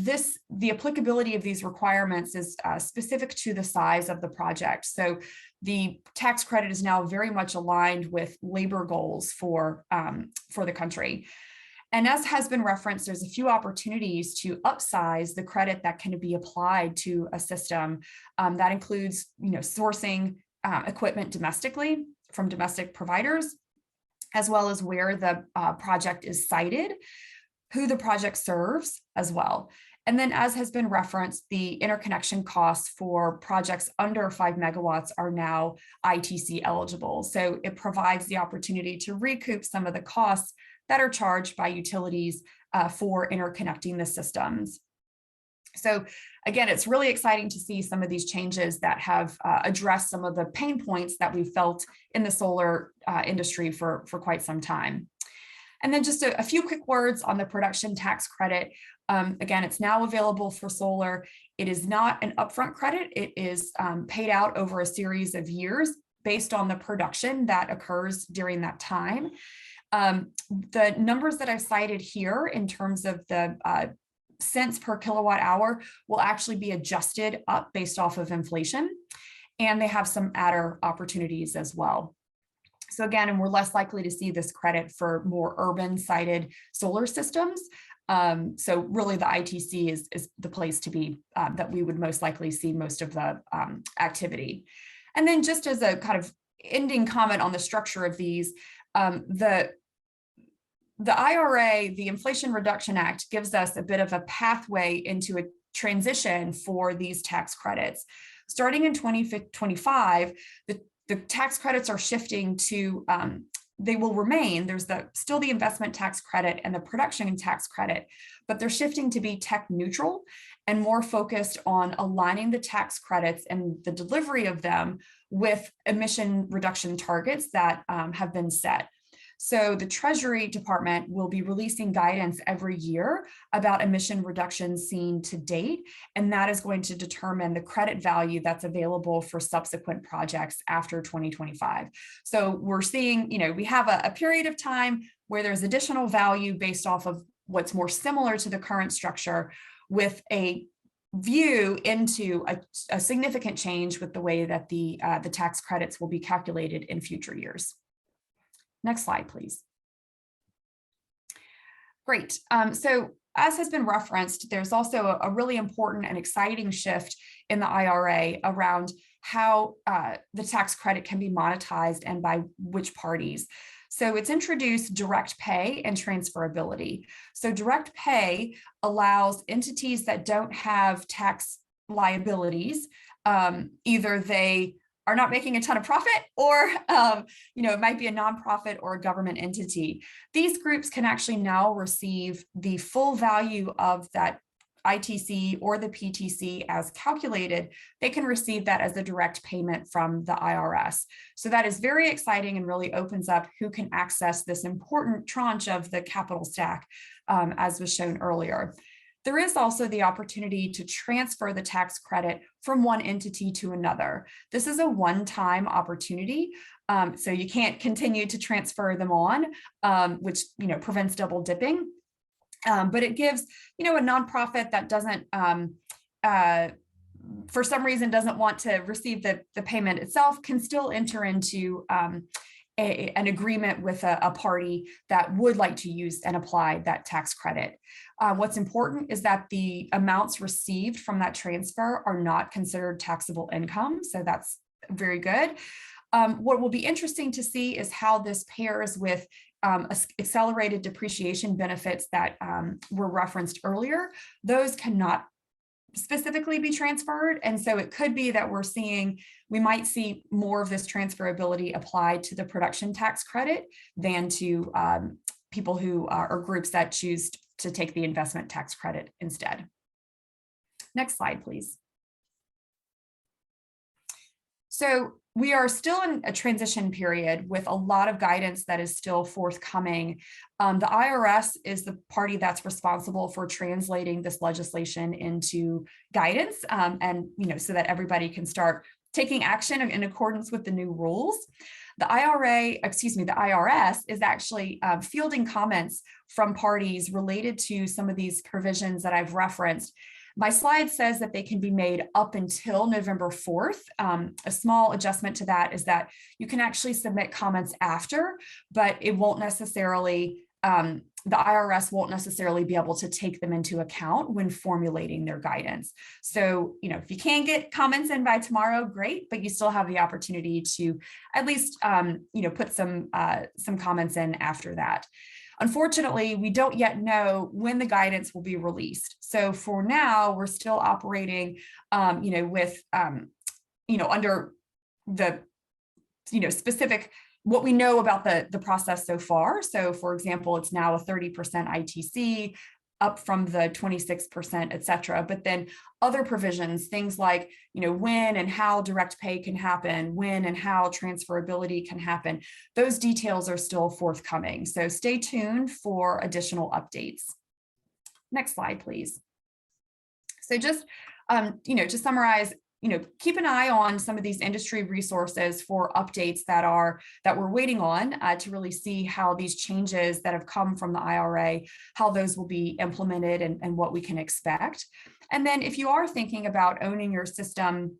the applicability of these requirements is specific to the size of the project. So the tax credit is now very much aligned with labor goals for the country. And as has been referenced, there's a few opportunities to upsize the credit that can be applied to a system. That includes, sourcing equipment domestically from domestic providers, as well as where the project is sited, who the project serves as well. And then, as has been referenced, the interconnection costs for projects under 5 megawatts are now ITC eligible. So it provides the opportunity to recoup some of the costs that are charged by utilities for interconnecting the systems. So again, it's really exciting to see some of these changes that have addressed some of the pain points that we've felt in the solar industry for quite some time. And then just a few quick words on the production tax credit. Again, it's now available for solar. It is not an upfront credit. It is paid out over a series of years based on the production that occurs during that time. The numbers that I've cited here in terms of the cents per kilowatt hour will actually be adjusted up based off of inflation. And they have some adder opportunities as well. So again, and we're less likely to see this credit for more urban sited solar systems. So really the ITC is the place to be that we would most likely see most of the activity. And then just as a kind of ending comment on the structure of these, the IRA, the Inflation Reduction Act, gives us a bit of a pathway into a transition for these tax credits. Starting in 2025, the tax credits are shifting to they will remain. There's still the investment tax credit and the production tax credit, but they're shifting to be tech neutral and more focused on aligning the tax credits and the delivery of them with emission reduction targets that have been set. So the Treasury Department will be releasing guidance every year about emission reductions seen to date, and that is going to determine the credit value that's available for subsequent projects after 2025. So we're seeing, we have a period of time where there's additional value based off of what's more similar to the current structure, with a view into a significant change with the way that the tax credits will be calculated in future years. Next slide, please. Great. So as has been referenced, there's also a really important and exciting shift in the IRA around how the tax credit can be monetized and by which parties. So it's introduced direct pay and transferability. So direct pay allows entities that don't have tax liabilities, either they are not making a ton of profit, or it might be a nonprofit or a government entity. These groups can actually now receive the full value of that ITC or the PTC as calculated. They can receive that as a direct payment from the IRS. So that is very exciting and really opens up who can access this important tranche of the capital stack, as was shown earlier. There is also the opportunity to transfer the tax credit from one entity to another. This is a one-time opportunity, so you can't continue to transfer them on, which prevents double dipping. But it gives a nonprofit that doesn't, for some reason, doesn't want to receive the payment itself, can still enter into an agreement with a party that would like to use and apply that tax credit. What's important is that the amounts received from that transfer are not considered taxable income, so that's very good. What will be interesting to see is how this pairs with accelerated depreciation benefits that were referenced earlier. Those cannot specifically be transferred. And so it could be that we might see more of this transferability applied to the production tax credit than to people who are groups that choose to take the investment tax credit instead. Next slide, please. So we are still in a transition period with a lot of guidance that is still forthcoming. The IRS is the party that's responsible for translating this legislation into guidance, and so that everybody can start taking action in accordance with the new rules. The IRS is actually fielding comments from parties related to some of these provisions that I've referenced. My slide says that they can be made up until November 4th. A small adjustment to that is that you can actually submit comments after, but it won't necessarily, the IRS won't necessarily be able to take them into account when formulating their guidance. So, if you can get comments in by tomorrow, great, but you still have the opportunity to at least, put some comments in after that. Unfortunately, we don't yet know when the guidance will be released. So for now, we're still operating, with, under the, specific, what we know about the process so far. So for example, it's now a 30% ITC, up from the 26%, et cetera. But then other provisions, things like, when and how direct pay can happen, when and how transferability can happen, those details are still forthcoming. So stay tuned for additional updates. Next slide, please. So just, to summarize, keep an eye on some of these industry resources for updates that we're waiting on to really see how these changes that have come from the IRA, how those will be implemented and what we can expect. And then if you are thinking about owning your system,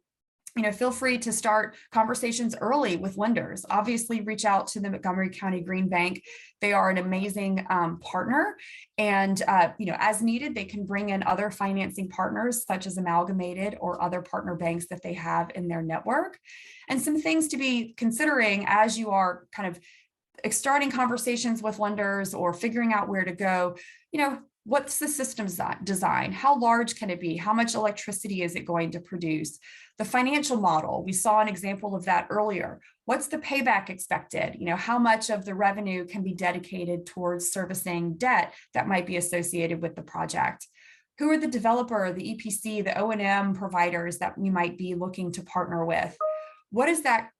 feel free to start conversations early with lenders. Obviously, reach out to the Montgomery County Green Bank. They are an amazing partner. And, as needed, they can bring in other financing partners, such as Amalgamated or other partner banks that they have in their network. And some things to be considering as you are kind of starting conversations with lenders or figuring out where to go, what's the system's design? How large can it be? How much electricity is it going to produce? The financial model, we saw an example of that earlier. What's the payback expected? How much of the revenue can be dedicated towards servicing debt that might be associated with the project? Who are the developer, the EPC, the O&M providers that we might be looking to partner with? What does that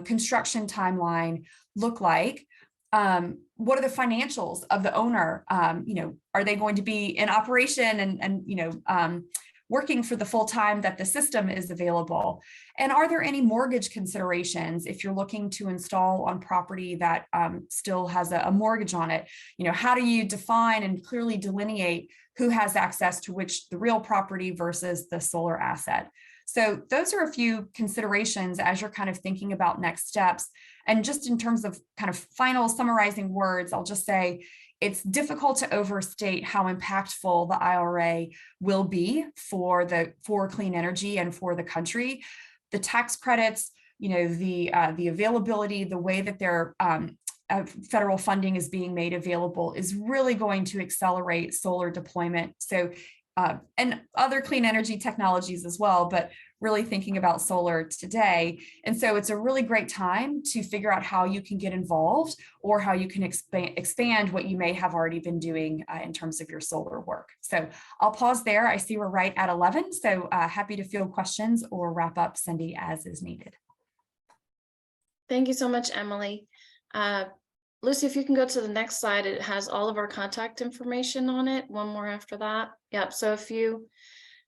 construction timeline look like? What are the financials of the owner? Are they going to be in operation and working for the full time that the system is available? And are there any mortgage considerations if you're looking to install on property that still has a mortgage on it? How do you define and clearly delineate who has access to the real property versus the solar asset? So those are a few considerations as you're kind of thinking about next steps. And just in terms of kind of final summarizing words, I'll just say it's difficult to overstate how impactful the IRA will be for clean energy and for the country. The tax credits, the availability, the way that their federal funding is being made available is really going to accelerate solar deployment. So and other clean energy technologies as well, but really thinking about solar today. And so it's a really great time to figure out how you can get involved or how you can expand what you may have already been doing in terms of your solar work. So I'll pause there. I see we're right at 11. So happy to field questions or wrap up, Cindy, as is needed. Thank you so much, Emily. Lucy, if you can go to the next slide, it has all of our contact information on it. One more after that. Yep. So if you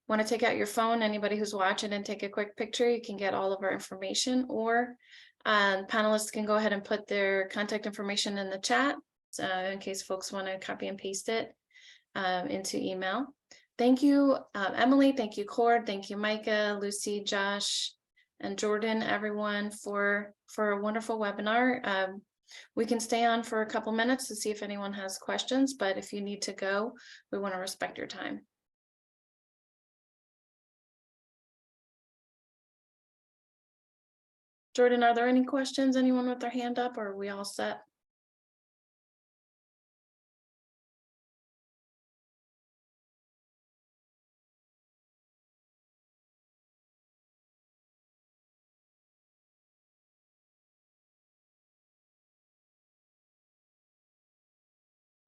want to take out your phone, anybody who's watching, and take a quick picture, you can get all of our information, or panelists can go ahead and put their contact information in the chat in case folks want to copy and paste it into email. Thank you, Emily. Thank you, Cord. Thank you, Micah, Lucy, Josh, and Jordan, everyone, for a wonderful webinar. We can stay on for a couple minutes to see if anyone has questions, but if you need to go, we want to respect your time. Jordan, are there any questions? Anyone with their hand up, or are we all set?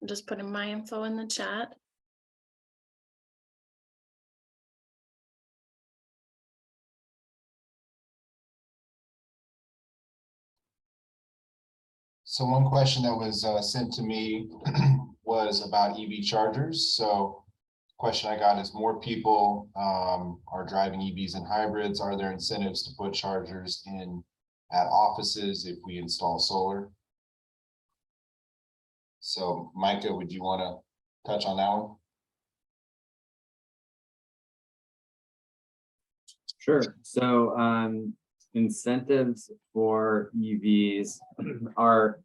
I'm just putting my info in the chat. So one question that was sent to me was about EV chargers. So the question I got is, more people are driving EVs and hybrids. Are there incentives to put chargers in at offices if we install solar? So Micah, would you want to touch on that one? Sure. So incentives for EVs are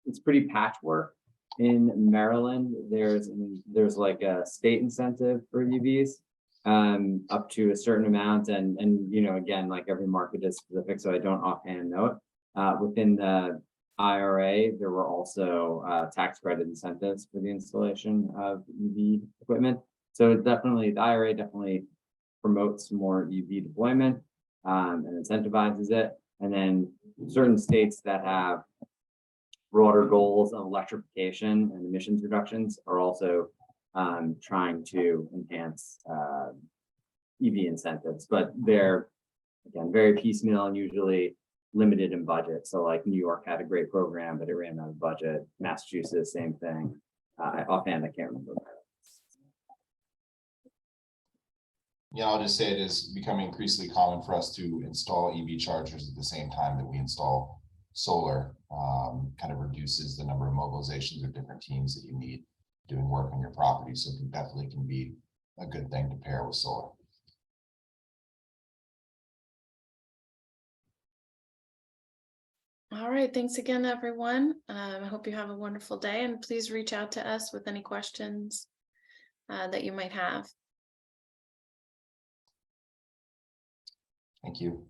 it's pretty patchwork. In Maryland, there's like a state incentive for EVs up to a certain amount, and again, like every market is specific, so I don't offhand know it. Within the IRA, there were also tax credit incentives for the installation of EV equipment. So definitely, the IRA definitely promotes more EV deployment and incentivizes it. And then certain states that have broader goals of electrification and emissions reductions are also trying to enhance EV incentives, but they're, again, very piecemeal and usually limited in budget. So like New York had a great program, but it ran out of budget. Massachusetts, same thing. Offhand, I can't remember. Yeah, I'll just say it is becoming increasingly common for us to install EV chargers at the same time that we install solar. Kind of reduces the number of mobilizations or different teams that you need doing work on your property. So it definitely can be a good thing to pair with solar. All right, thanks again, everyone. I hope you have a wonderful day, and please reach out to us with any questions that you might have. Thank you.